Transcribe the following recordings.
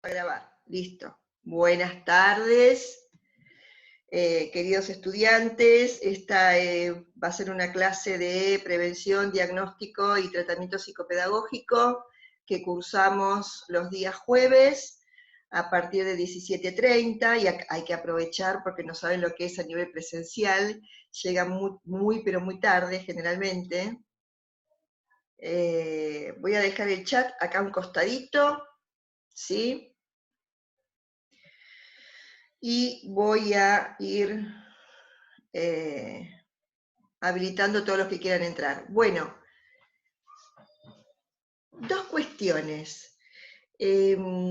A grabar, listo. Buenas tardes, queridos estudiantes. Esta va a ser una clase de prevención, diagnóstico y tratamiento psicopedagógico que cursamos los días jueves a partir de 17:30, y hay que aprovechar porque no saben lo que es a nivel presencial, llega pero muy tarde generalmente. Voy a dejar el chat acá a un costadito, ¿sí? Y voy a ir habilitando todos los que quieran entrar. Bueno, dos cuestiones que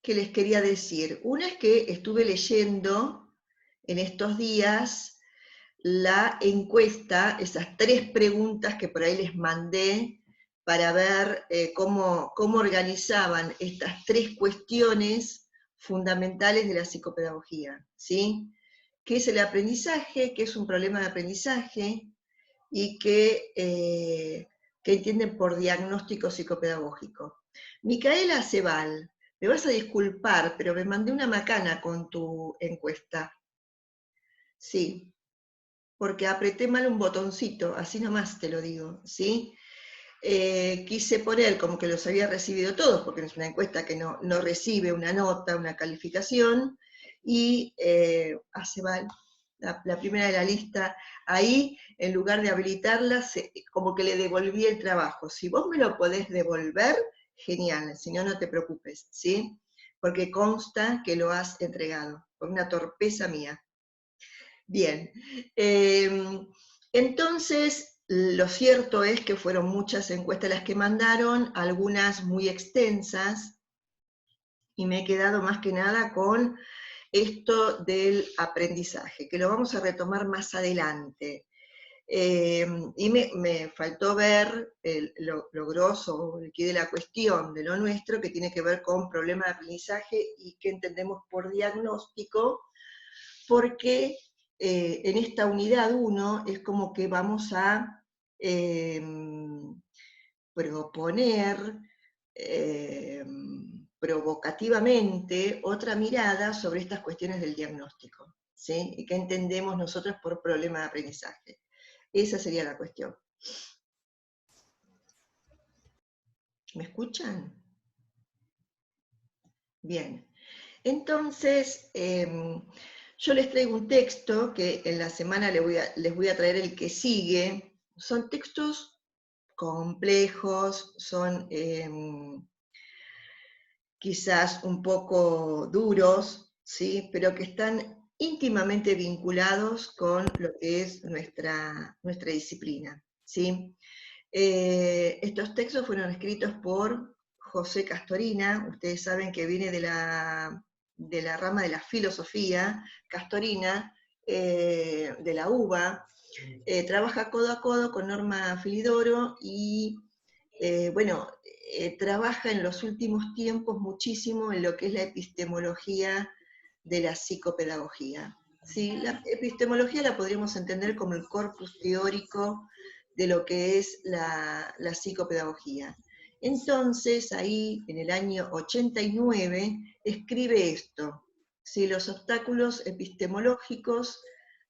les quería decir. Una es que estuve leyendo en estos días la encuesta, esas 3 preguntas que por ahí les mandé para ver cómo organizaban estas 3 cuestiones fundamentales de la psicopedagogía, ¿sí? ¿Qué es el aprendizaje? ¿Qué es un problema de aprendizaje? Y que entienden por diagnóstico psicopedagógico. Micaela Cebal, me vas a disculpar, pero me mandé una macana con tu encuesta. Sí, porque apreté mal un botoncito, así nomás te lo digo, ¿sí? Quise poner como que los había recibido todos, porque es una encuesta que no recibe una nota, una calificación, y Cebal, la primera de la lista, ahí, en lugar de habilitarla, como que le devolví el trabajo. Si vos me lo podés devolver, genial, si no, no te preocupes, ¿sí? Porque consta que lo has entregado, por una torpeza mía. Bien, entonces, lo cierto es que fueron muchas encuestas las que mandaron, algunas muy extensas, y me he quedado más que nada con esto del aprendizaje, que lo vamos a retomar más adelante. Y me faltó ver lo grosso, el quid de la cuestión de lo nuestro, que tiene que ver con problemas de aprendizaje y qué entendemos por diagnóstico, porque en esta unidad 1 es como que vamos a proponer provocativamente otra mirada sobre estas cuestiones del diagnóstico, ¿sí? Y qué entendemos nosotros por problema de aprendizaje. Esa sería la cuestión. ¿Me escuchan? Bien. Entonces, yo les traigo un texto que en la semana les voy a traer el que sigue. Son textos complejos, son quizás un poco duros, ¿sí? Pero que están íntimamente vinculados con lo que es nuestra disciplina, ¿sí? Estos textos fueron escritos por José Castorina. Ustedes saben que viene de la rama de la filosofía. Castorina, de la UBA, trabaja codo a codo con Norma Filidoro y, bueno, trabaja en los últimos tiempos muchísimo en lo que es la epistemología de la psicopedagogía. ¿Sí? La epistemología la podríamos entender como el corpus teórico de lo que es la psicopedagogía. Entonces, ahí, en el año 89, escribe esto, ¿sí? Los obstáculos epistemológicos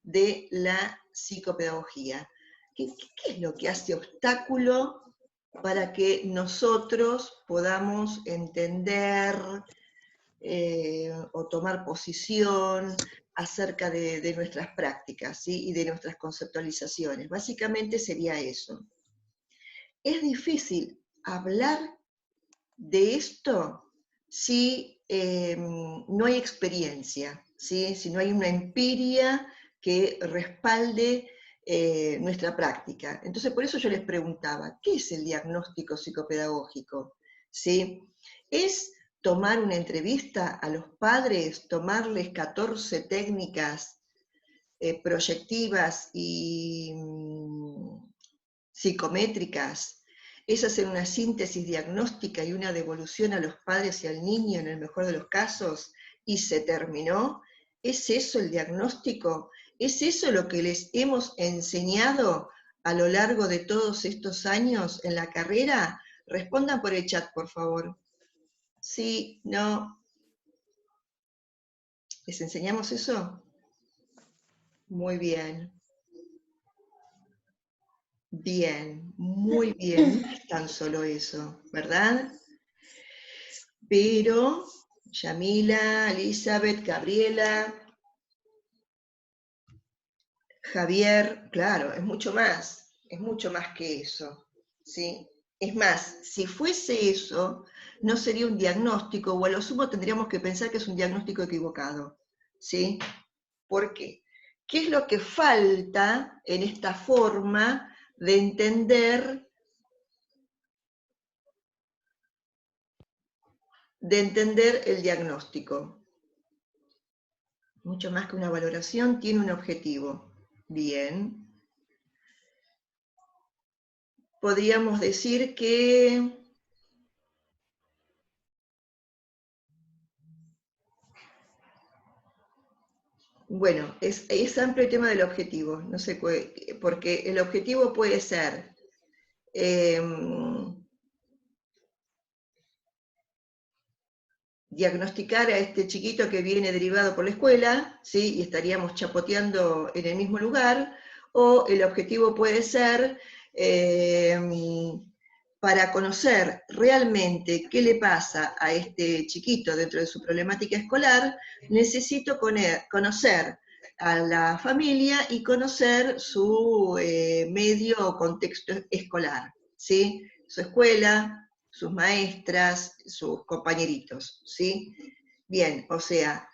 de la psicopedagogía. ¿Qué es lo que hace obstáculo para que nosotros podamos entender o tomar posición acerca de nuestras prácticas, ¿sí? Y de nuestras conceptualizaciones? Básicamente sería eso. Es difícil hablar de esto si no hay experiencia, ¿sí? Si no hay una empiria que respalde nuestra práctica. Entonces, por eso yo les preguntaba, ¿qué es el diagnóstico psicopedagógico? ¿Sí? ¿Es tomar una entrevista a los padres, tomarles 14 técnicas proyectivas y psicométricas? ¿Es hacer una síntesis diagnóstica y una devolución a los padres y al niño en el mejor de los casos y se terminó? ¿Es eso el diagnóstico? ¿Es eso lo que les hemos enseñado a lo largo de todos estos años en la carrera? Respondan por el chat, por favor. sí, no. ¿Les enseñamos eso? Muy bien. Bien, muy bien. No es tan solo eso, ¿verdad? Pero, Yamila, Elizabeth, Gabriela, Javier, claro, es mucho más que eso, ¿sí? Es más, si fuese eso, no sería un diagnóstico, o a lo sumo tendríamos que pensar que es un diagnóstico equivocado, ¿sí? ¿Por qué? ¿Qué es lo que falta en esta forma de entender el diagnóstico? Mucho más que una valoración, tiene un objetivo. Bien. Podríamos decir que bueno, es amplio el tema del objetivo, no sé, porque el objetivo puede ser eh, diagnosticar a este chiquito que viene derivado por la escuela, ¿sí? Y estaríamos chapoteando en el mismo lugar, o el objetivo puede ser eh, para conocer realmente qué le pasa a este chiquito dentro de su problemática escolar, necesito conocer a la familia y conocer su medio o contexto escolar, ¿sí? Su escuela, sus maestras, sus compañeritos, ¿sí? Bien, o sea,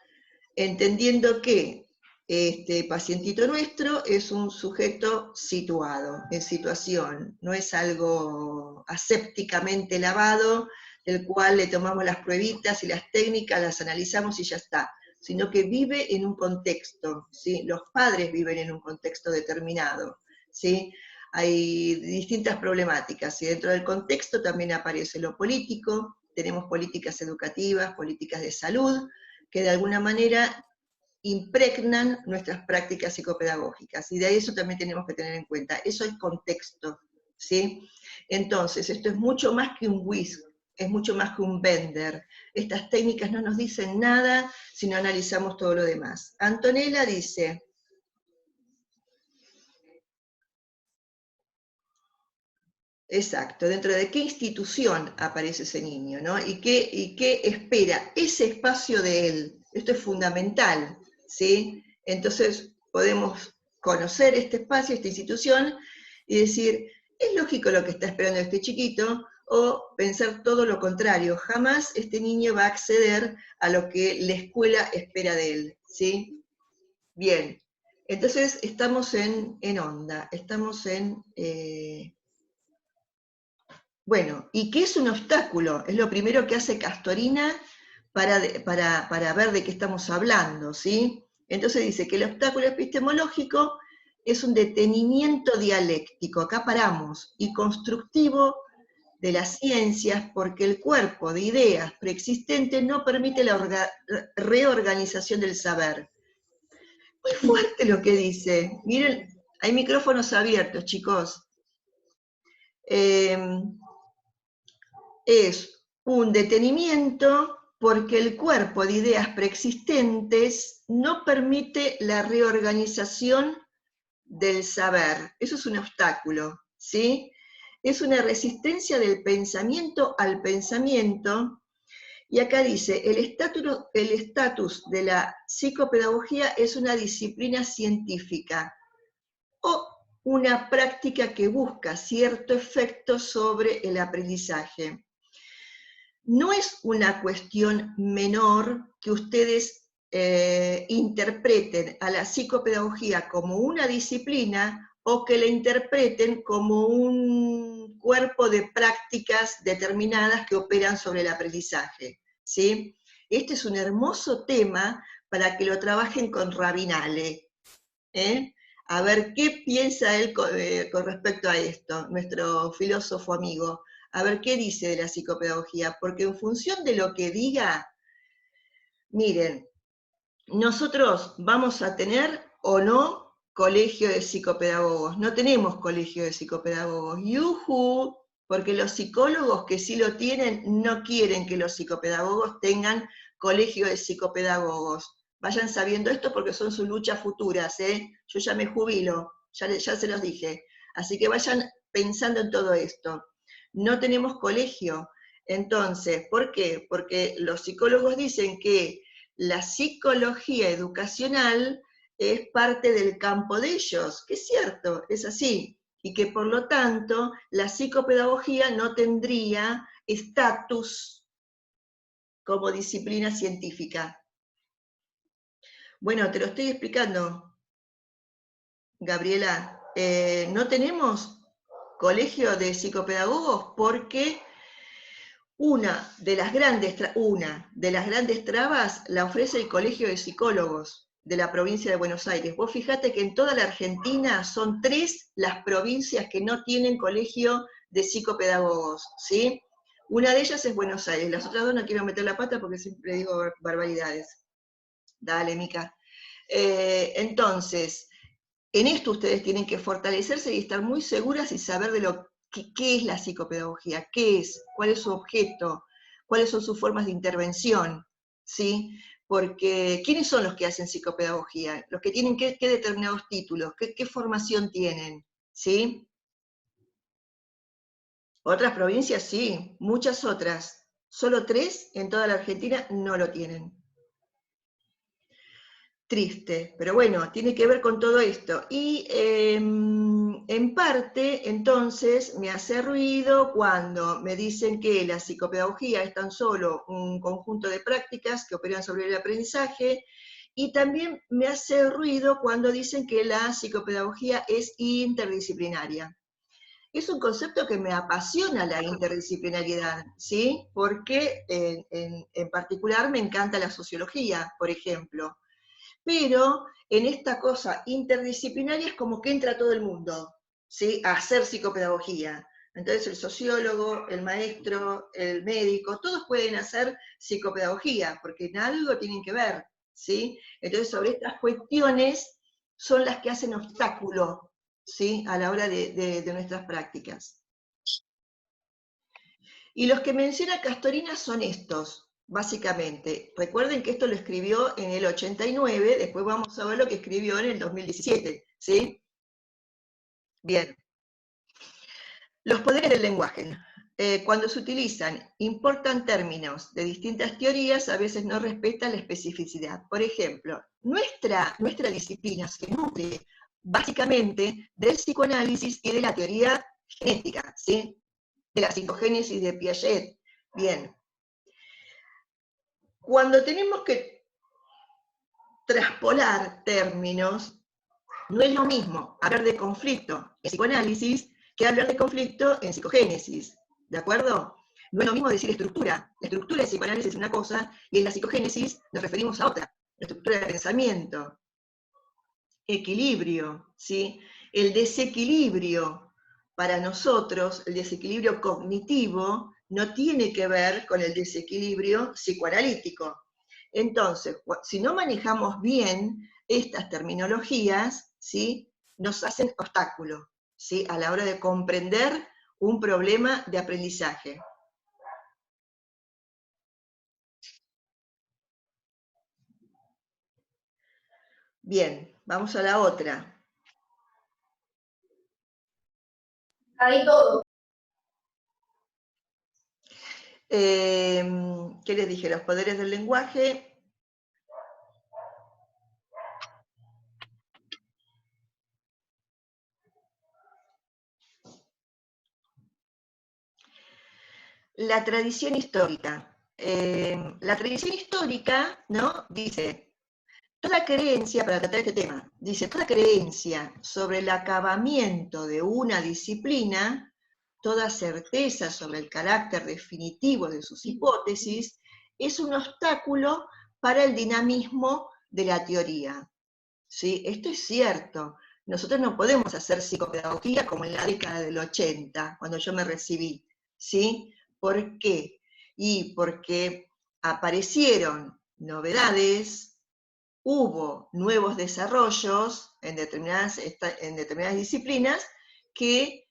entendiendo que este pacientito nuestro es un sujeto situado, en situación, no es algo asépticamente lavado, del cual le tomamos las pruebitas y las técnicas, las analizamos y ya está, sino que vive en un contexto, ¿sí? Los padres viven en un contexto determinado, ¿sí? Hay distintas problemáticas y dentro del contexto también aparece lo político, tenemos políticas educativas, políticas de salud, que de alguna manera impregnan nuestras prácticas psicopedagógicas, y de eso también tenemos que tener en cuenta. Eso es contexto, ¿sí? Entonces, esto es mucho más que un whisk, es mucho más que un vender. Estas técnicas no nos dicen nada si no analizamos todo lo demás. Antonella dice, exacto, dentro de qué institución aparece ese niño, ¿no? Y qué espera ese espacio de él. Esto es fundamental, ¿sí? Entonces podemos conocer este espacio, esta institución, y decir, es lógico lo que está esperando este chiquito, o pensar todo lo contrario, jamás este niño va a acceder a lo que la escuela espera de él, ¿sí? Bien, entonces estamos en onda, estamos bueno, ¿y qué es un obstáculo? Es lo primero que hace Castorina para ver de qué estamos hablando, ¿sí? Entonces dice que el obstáculo epistemológico es un detenimiento dialéctico, acá paramos, y constructivo de las ciencias, porque el cuerpo de ideas preexistentes no permite la reorganización del saber. Muy fuerte lo que dice. Miren, hay micrófonos abiertos, chicos. Eh, es un detenimiento porque el cuerpo de ideas preexistentes no permite la reorganización del saber. Eso es un obstáculo, ¿sí? Es una resistencia del pensamiento al pensamiento. Y acá dice, el estatus de la psicopedagogía es una disciplina científica o una práctica que busca cierto efecto sobre el aprendizaje. No es una cuestión menor que ustedes interpreten a la psicopedagogía como una disciplina o que la interpreten como un cuerpo de prácticas determinadas que operan sobre el aprendizaje, ¿sí? Este es un hermoso tema para que lo trabajen con Rabinale, ¿eh? A ver qué piensa él con respecto a esto, nuestro filósofo amigo. A ver qué dice de la psicopedagogía, porque en función de lo que diga, miren, nosotros vamos a tener o no colegio de psicopedagogos. No tenemos colegio de psicopedagogos. ¡Yujú! porque los psicólogos que sí lo tienen no quieren que los psicopedagogos tengan colegio de psicopedagogos. Vayan sabiendo esto porque son sus luchas futuras, ¿eh? Yo ya me jubilo, ya se los dije. Así que vayan pensando en todo esto. No tenemos colegio. Entonces, ¿por qué? Porque los psicólogos dicen que la psicología educacional es parte del campo de ellos, que es cierto, es así, y que por lo tanto la psicopedagogía no tendría estatus como disciplina científica. Bueno, te lo estoy explicando, Gabriela. No tenemos colegio de psicopedagogos porque una de las grandes trabas la ofrece el Colegio de Psicólogos de la provincia de Buenos Aires. Vos fijate que en toda la Argentina son 3 las provincias que no tienen colegio de psicopedagogos, ¿sí? Una de ellas es Buenos Aires, las otras 2 no quiero meter la pata porque siempre digo barbaridades. Dale, Mica. Entonces, en esto ustedes tienen que fortalecerse y estar muy seguras y saber de qué es la psicopedagogía, qué es, cuál es su objeto, cuáles son sus formas de intervención, ¿sí? Porque, ¿quiénes son los que hacen psicopedagogía? Los que tienen qué determinados títulos, qué formación tienen, ¿sí? Otras provincias sí, muchas otras. Solo 3 en toda la Argentina no lo tienen. Triste, pero bueno, tiene que ver con todo esto. Y en parte, entonces, me hace ruido cuando me dicen que la psicopedagogía es tan solo un conjunto de prácticas que operan sobre el aprendizaje, y también me hace ruido cuando dicen que la psicopedagogía es interdisciplinaria. Es un concepto que me apasiona la interdisciplinariedad, ¿sí? Porque en particular me encanta la sociología, por ejemplo. Pero en esta cosa interdisciplinaria es como que entra todo el mundo, ¿sí? A hacer psicopedagogía. Entonces el sociólogo, el maestro, el médico, todos pueden hacer psicopedagogía, porque en algo tienen que ver, ¿sí? Entonces sobre estas cuestiones son las que hacen obstáculo, ¿sí? A la hora de nuestras prácticas. Y los que menciona Castorina son estos, básicamente. Recuerden que esto lo escribió en el 89, después vamos a ver lo que escribió en el 2017, ¿sí? Bien. Los poderes del lenguaje. Cuando se utilizan, importan términos de distintas teorías, a veces no respetan la especificidad. Por ejemplo, nuestra disciplina se nutre básicamente del psicoanálisis y de la teoría genética, ¿sí? De la psicogénesis de Piaget. Bien. Cuando tenemos que traspolar términos, no es lo mismo hablar de conflicto en psicoanálisis que hablar de conflicto en psicogénesis, ¿de acuerdo? No es lo mismo decir estructura. La estructura de psicoanálisis es una cosa y en la psicogénesis nos referimos a otra. La estructura de pensamiento, equilibrio, ¿sí? El desequilibrio para nosotros, el desequilibrio cognitivo, no tiene que ver con el desequilibrio psicoanalítico. Entonces, si no manejamos bien estas terminologías, ¿sí? Nos hacen obstáculo, ¿sí? A la hora de comprender un problema de aprendizaje. Bien, vamos a la otra. Ahí todo. ¿Qué les dije? Los poderes del lenguaje. La tradición histórica. La tradición histórica, ¿no? Dice, toda creencia, para tratar este tema, dice, toda creencia sobre el acabamiento de una disciplina, toda certeza sobre el carácter definitivo de sus hipótesis, es un obstáculo para el dinamismo de la teoría. ¿Sí? Esto es cierto. Nosotros no podemos hacer psicopedagogía como en la década del 80, cuando yo me recibí. ¿Sí? ¿Por qué? Y porque aparecieron novedades, hubo nuevos desarrollos en determinadas disciplinas que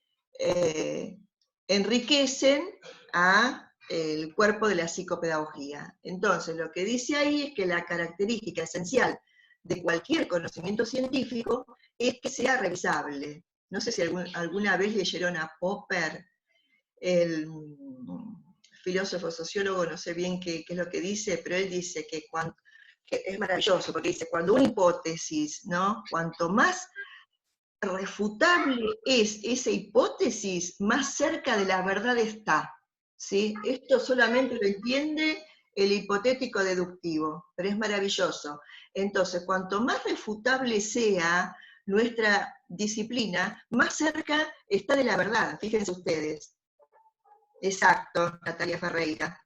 enriquecen a el cuerpo de la psicopedagogía. Entonces, lo que dice ahí es que la característica esencial de cualquier conocimiento científico es que sea revisable. No sé si alguna vez leyeron a Popper, el filósofo sociólogo, no sé bien qué es lo que dice, pero él dice que es maravilloso, porque dice, cuando una hipótesis, ¿no? Cuanto más refutable es esa hipótesis, más cerca de la verdad está, ¿sí? Esto solamente lo entiende el hipotético deductivo, pero es maravilloso. Entonces, cuanto más refutable sea nuestra disciplina, más cerca está de la verdad, fíjense ustedes. Exacto, Natalia Ferreira.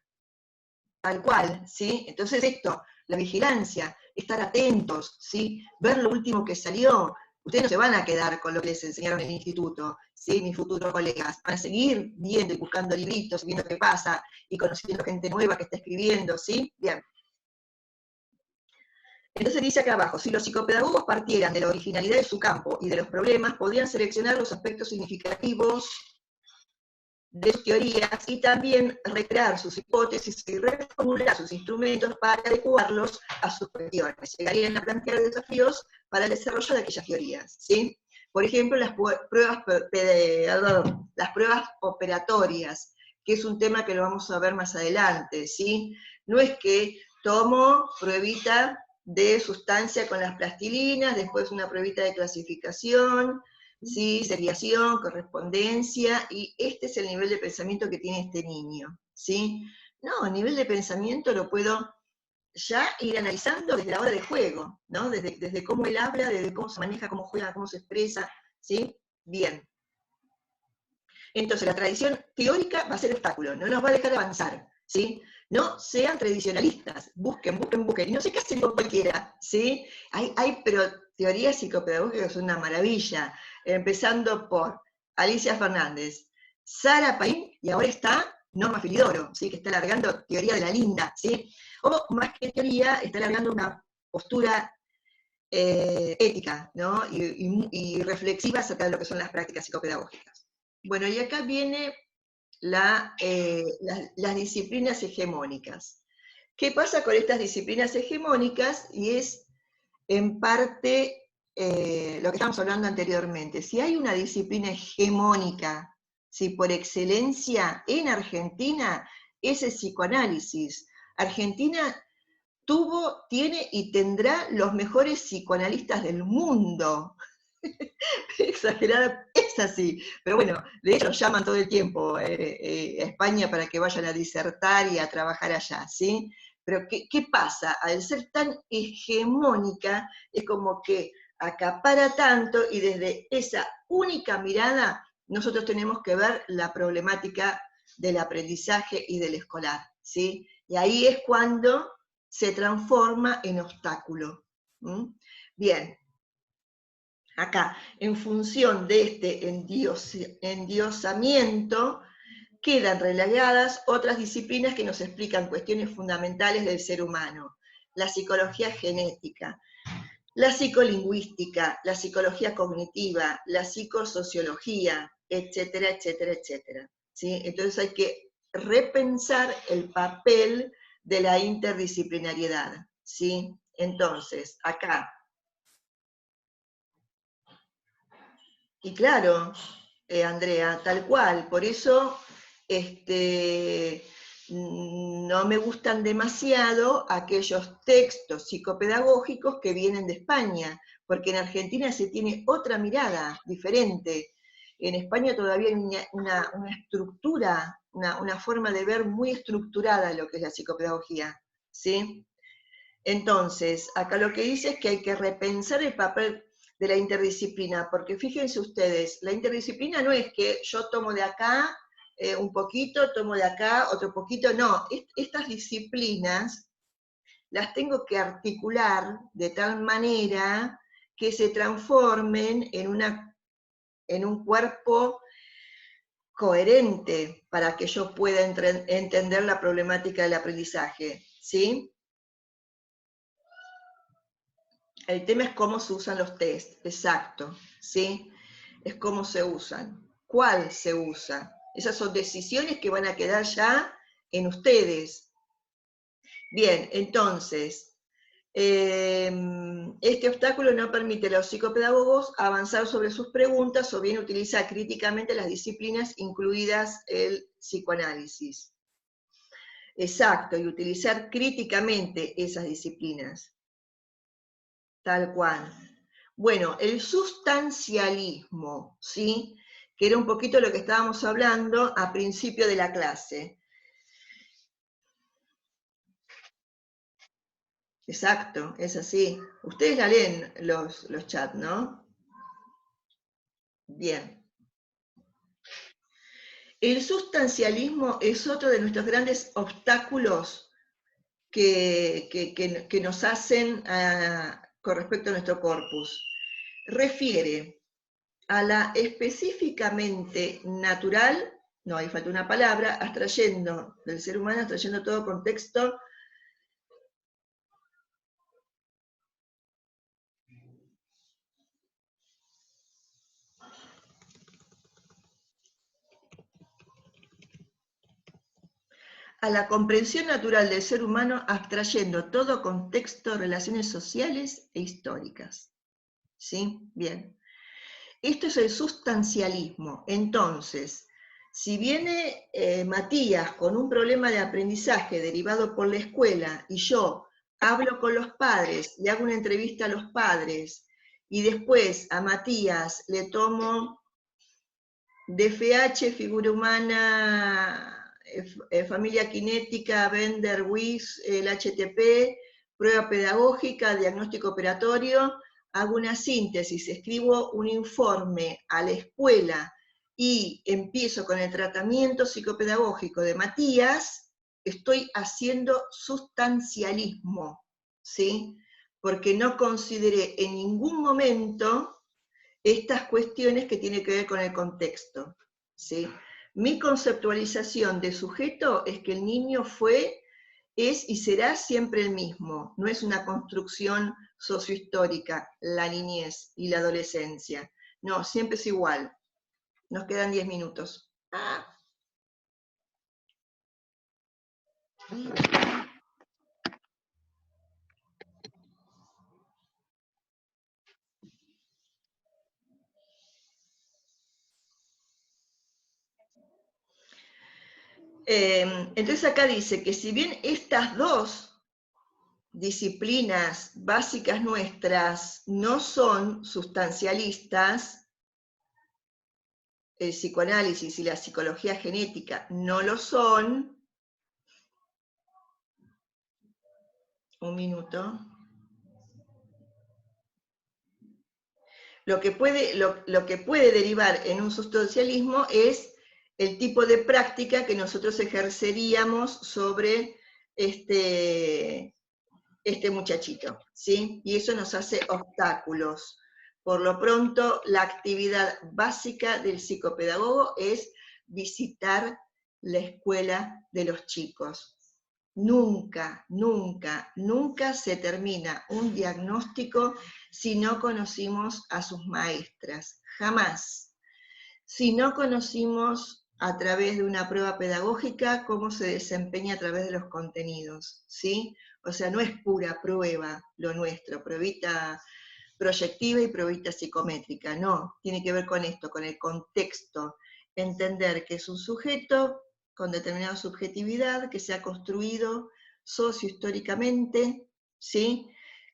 Tal cual, ¿sí? Entonces esto, la vigilancia, estar atentos, ¿sí? Ver lo último que salió. Ustedes no se van a quedar con lo que les enseñaron en el instituto, ¿sí? Mis futuros colegas. Van a seguir viendo y buscando libritos, viendo qué pasa, y conociendo gente nueva que está escribiendo, ¿sí? Bien. Entonces dice acá abajo, si los psicopedagogos partieran de la originalidad de su campo y de los problemas, podrían seleccionar los aspectos significativos de sus teorías y también recrear sus hipótesis y reformular sus instrumentos para adecuarlos a sus cuestiones. Llegarían a plantear desafíos para el desarrollo de aquellas teorías, ¿sí? Por ejemplo, las pruebas operatorias, que es un tema que lo vamos a ver más adelante, ¿sí? No es que tomo pruebita de sustancia con las plastilinas, después una pruebita de clasificación, ¿sí? Seriación, correspondencia, y este es el nivel de pensamiento que tiene este niño, ¿sí? No, el nivel de pensamiento lo puedo ya ir analizando desde la hora de juego, ¿no? Desde cómo él habla, desde cómo se maneja, cómo juega, cómo se expresa, ¿sí? Bien. Entonces la tradición teórica va a ser obstáculo, no nos va a dejar avanzar, ¿sí? No sean tradicionalistas, busquen, y no se casen con cualquiera, ¿sí? Pero teorías psicopedagógicas son una maravilla, empezando por Alicia Fernández, Sara Paín, y ahora está Norma Filidoro, ¿sí? Que está alargando teoría de la linda, ¿sí? O más que teoría, está alargando una postura ética, ¿no? Y reflexiva acerca de lo que son las prácticas psicopedagógicas. Bueno, y acá viene las disciplinas hegemónicas. ¿Qué pasa con estas disciplinas hegemónicas? Y es en parte lo que estamos hablando anteriormente. Si hay una disciplina hegemónica, si por excelencia en Argentina, es el psicoanálisis. Argentina tiene y tendrá los mejores psicoanalistas del mundo. Exagerada, es así. Pero bueno, de hecho llaman todo el tiempo a España para que vayan a disertar y a trabajar allá, ¿sí? Pero ¿qué pasa? Al ser tan hegemónica, es como que acapara tanto y desde esa única mirada nosotros tenemos que ver la problemática del aprendizaje y del escolar, ¿sí? Y ahí es cuando se transforma en obstáculo. ¿Mm? Bien, acá, en función de este endiosamiento, quedan relegadas otras disciplinas que nos explican cuestiones fundamentales del ser humano. La psicología genética, la psicolingüística, la psicología cognitiva, la psicosociología, etcétera, etcétera, etcétera. ¿Sí? Entonces hay que repensar el papel de la interdisciplinariedad. ¿Sí? Entonces, acá. Y claro, Andrea, tal cual. Por eso no me gustan demasiado aquellos textos psicopedagógicos que vienen de España, porque en Argentina se tiene otra mirada diferente. En España todavía hay una estructura, una forma de ver muy estructurada lo que es la psicopedagogía, ¿sí? Entonces, acá lo que dice es que hay que repensar el papel de la interdisciplina, porque fíjense ustedes, la interdisciplina no es que yo tomo de acá un poquito, tomo de acá otro poquito, no, estas disciplinas las tengo que articular de tal manera que se transformen en un cuerpo coherente para que yo pueda entender la problemática del aprendizaje, ¿sí? El tema es cómo se usan los test, exacto, ¿sí? Es cómo se usan. ¿Cuál se usa? Esas son decisiones que van a quedar ya en ustedes. Bien, entonces, este obstáculo no permite a los psicopedagogos avanzar sobre sus preguntas o bien utilizar críticamente las disciplinas, incluidas el psicoanálisis. Exacto, y utilizar críticamente esas disciplinas. Tal cual. Bueno, el sustancialismo, ¿sí? Que era un poquito lo que estábamos hablando a principio de la clase. Exacto, es así. Ustedes la leen los chats, ¿no? Bien. El sustancialismo es otro de nuestros grandes obstáculos que nos hacen con respecto a nuestro corpus. Refiere a la específicamente natural, no, ahí falta una palabra, abstrayendo del ser humano, abstrayendo todo contexto, a la comprensión natural del ser humano, abstrayendo todo contexto, relaciones sociales e históricas. ¿Sí? Bien. Esto es el sustancialismo. Entonces, si viene Matías con un problema de aprendizaje derivado por la escuela y yo hablo con los padres, le hago una entrevista a los padres y después a Matías le tomo DFH, figura humana, familia cinética, Bender, WIS, el HTP, prueba pedagógica, diagnóstico operatorio, hago una síntesis, escribo un informe a la escuela y empiezo con el tratamiento psicopedagógico de Matías, estoy haciendo sustancialismo, ¿sí? Porque no consideré en ningún momento estas cuestiones que tienen que ver con el contexto, ¿sí? Mi conceptualización de sujeto es que el niño fue, es y será siempre el mismo, no es una construcción sociohistórica, la niñez y la adolescencia. No, siempre es igual. Nos quedan 10 minutos. Entonces acá dice que si bien estas dos disciplinas básicas nuestras no son sustancialistas, el psicoanálisis y la psicología genética no lo son. Un minuto. Lo que puede derivar en un sustancialismo es el tipo de práctica que nosotros ejerceríamos sobre este muchachito, ¿sí? Y eso nos hace obstáculos. Por lo pronto, la actividad básica del psicopedagogo es visitar la escuela de los chicos. Nunca, nunca, nunca se termina un diagnóstico si no conocimos a sus maestras. Jamás. Si no conocimos a través de una prueba pedagógica cómo se desempeña a través de los contenidos, ¿sí? O sea, no es pura prueba lo nuestro, pruebita proyectiva y pruebita psicométrica, no, tiene que ver con esto, con el contexto, entender que es un sujeto con determinada subjetividad, que se ha construido sociohistóricamente, ¿sí?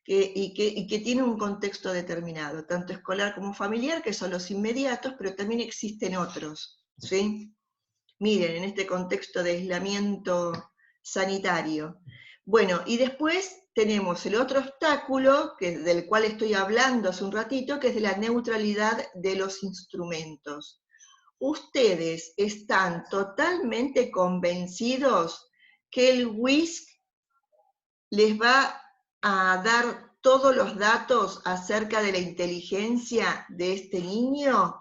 Y que tiene un contexto determinado, tanto escolar como familiar, que son los inmediatos, pero también existen otros, ¿sí? Miren, en este contexto de aislamiento sanitario. Bueno, y después tenemos el otro obstáculo, del cual estoy hablando hace un ratito, que es de la neutralidad de los instrumentos. ¿Ustedes están totalmente convencidos que el WISC les va a dar todos los datos acerca de la inteligencia de este niño?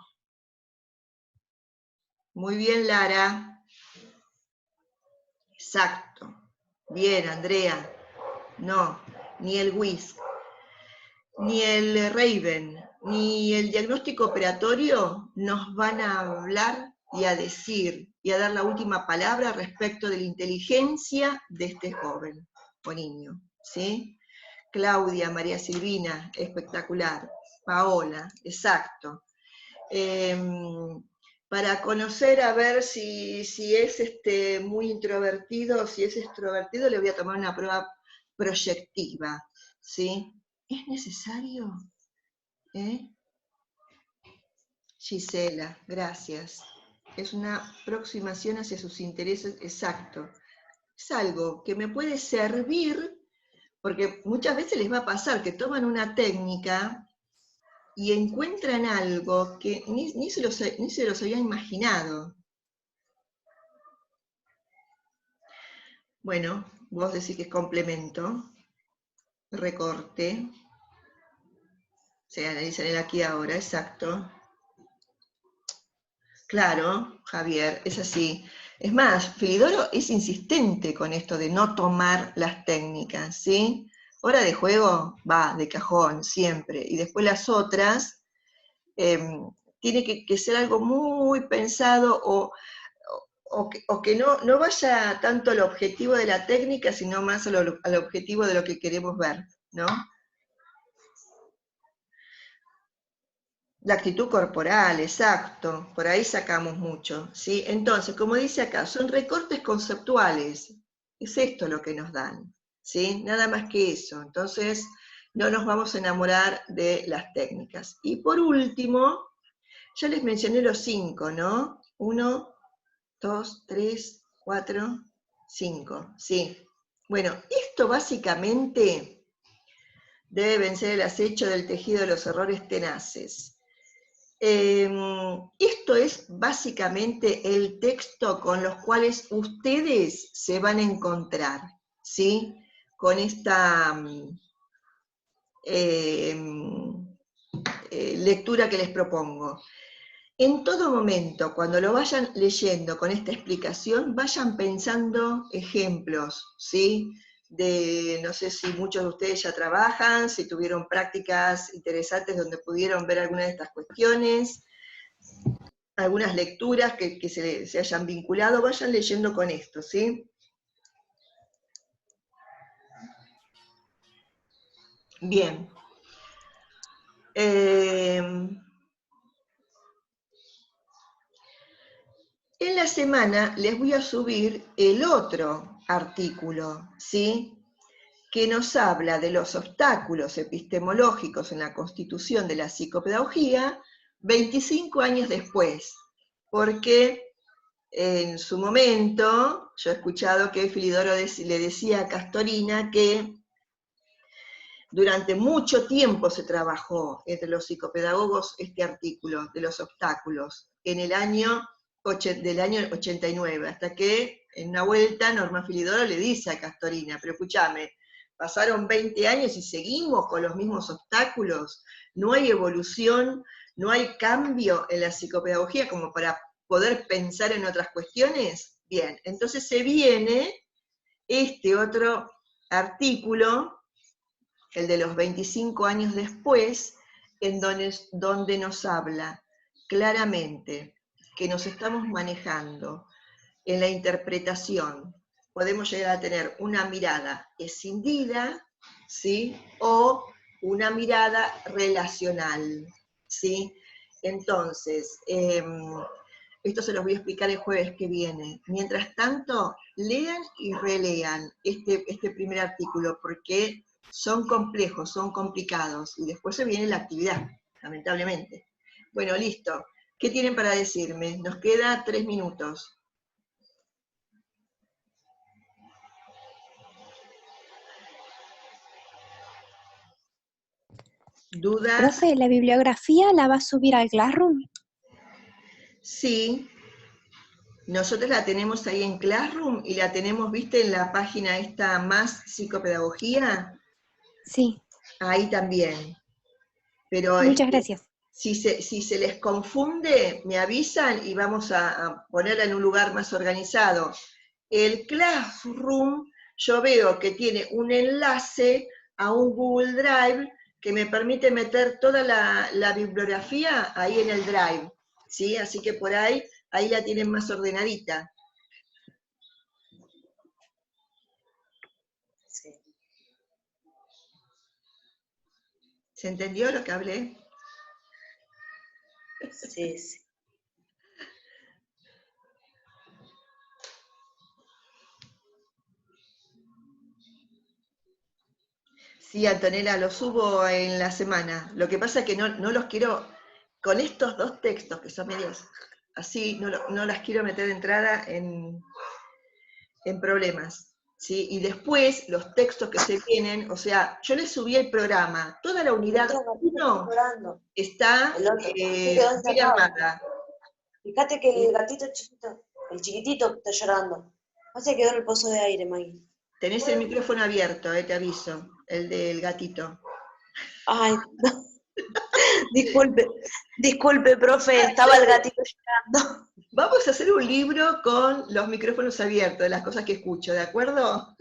Muy bien, Lara. Exacto. Bien, Andrea. No, ni el WISC, ni el Raven, ni el diagnóstico operatorio nos van a hablar y a decir, y a dar la última palabra respecto de la inteligencia de este joven o niño, ¿sí? Claudia, María Silvina, espectacular. Paola, exacto. Para conocer a ver si es muy introvertido o si es extrovertido, le voy a tomar una prueba proyectiva, ¿sí? ¿Es necesario? Gisela, gracias. Es una aproximación hacia sus intereses, exacto. Es algo que me puede servir, porque muchas veces les va a pasar que toman una técnica y encuentran algo que ni se los había imaginado. Bueno, vos decís que es complemento, recorte, se analiza en el aquí y ahora, exacto. Claro, Javier, es así. Es más, Filidoro es insistente con esto de no tomar las técnicas, ¿sí? Hora de juego va de cajón, siempre. Y después las otras, tiene que ser algo muy pensado o que no vaya tanto al objetivo de la técnica, sino más al objetivo de lo que queremos ver, ¿no? La actitud corporal, exacto, por ahí sacamos mucho, ¿sí? Entonces, como dice acá, son recortes conceptuales, es esto lo que nos dan, ¿sí? Nada más que eso, entonces no nos vamos a enamorar de las técnicas. Y por último, ya les mencioné los 5, ¿no? 1, 2, 3, 4, 5, ¿sí? Bueno, esto básicamente debe vencer el acecho del tejido de los errores tenaces. Esto es básicamente el texto con los cuales ustedes se van a encontrar, ¿sí? Con esta lectura que les propongo. En todo momento, cuando lo vayan leyendo con esta explicación, vayan pensando ejemplos, ¿sí? No sé si muchos de ustedes ya trabajan, si tuvieron prácticas interesantes donde pudieron ver alguna de estas cuestiones, algunas lecturas que se hayan vinculado, vayan leyendo con esto, ¿sí? Bien. En la semana les voy a subir el otro artículo, ¿sí? Que nos habla de los obstáculos epistemológicos en la constitución de la psicopedagogía 25 años después, porque en su momento yo he escuchado que Filidoro le decía a Castorina que durante mucho tiempo se trabajó entre los psicopedagogos este artículo de los obstáculos, del año 89, hasta que en una vuelta Norma Filidoro le dice a Castorina, pero escúchame, pasaron 20 años y seguimos con los mismos obstáculos, no hay evolución, no hay cambio en la psicopedagogía como para poder pensar en otras cuestiones. Bien, entonces se viene este otro artículo, el de los 25 años después, en donde nos habla claramente que nos estamos manejando en la interpretación. Podemos llegar a tener una mirada escindida, ¿sí? O una mirada relacional, ¿sí? Entonces, esto se los voy a explicar el jueves que viene. Mientras tanto, lean y relean este primer artículo, porque son complejos, son complicados, y después se viene la actividad, lamentablemente. Bueno, listo. ¿Qué tienen para decirme? Nos queda 3 minutos. ¿Dudas? Profe, ¿la bibliografía la va a subir al Classroom? Sí. Nosotros la tenemos ahí en Classroom y la tenemos, ¿viste? En la página esta Más Psicopedagogía. Sí. Ahí también. Pero Muchas gracias. si se les confunde, me avisan y vamos a ponerla en un lugar más organizado. El Classroom, yo veo que tiene un enlace a un Google Drive que me permite meter toda la bibliografía ahí en el Drive, ¿sí? Así que por ahí ahí la tienen más ordenadita. Sí. ¿Se entendió lo que hablé? Sí, sí. Sí, Antonella, lo subo en la semana. Lo que pasa es que no los quiero, con estos dos textos que son medios así, no las quiero meter de entrada en problemas. ¿Sí? Y después, los textos que se vienen, o sea, yo les subí el programa, toda la unidad 1 está El otro. bien armada. Fíjate que el gatito chiquito, el chiquitito está llorando. No se quedó en el pozo de aire, Maggie. Tenés el micrófono abierto, te aviso, el del gatito. Ay, no. Disculpe, profe, estaba el gatito llorando. Vamos a hacer un libro con los micrófonos abiertos, de las cosas que escucho, ¿de acuerdo?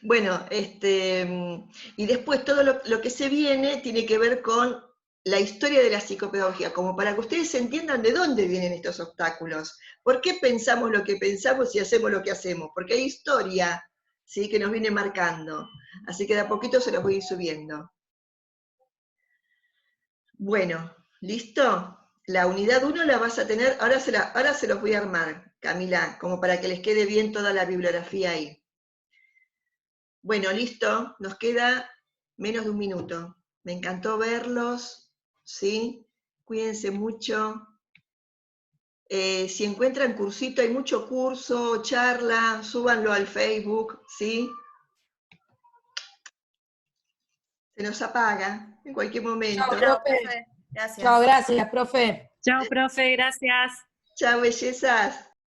Bueno, y después todo lo que se viene tiene que ver con la historia de la psicopedagogía, como para que ustedes entiendan de dónde vienen estos obstáculos, por qué pensamos lo que pensamos y hacemos lo que hacemos, porque hay historia, ¿sí?, que nos viene marcando. Así que de a poquito se los voy a ir subiendo. Bueno, ¿listo? La unidad 1 la vas a tener, ahora se los voy a armar, Camila, como para que les quede bien toda la bibliografía ahí. Bueno, listo, nos queda menos de un minuto. Me encantó verlos, ¿sí? Cuídense mucho. Si encuentran cursito, hay mucho curso, charla, súbanlo al Facebook, ¿sí? Se nos apaga en cualquier momento. Chao, profe. Gracias. Chao, gracias, profe. Chao, profe, gracias. Chao, bellezas.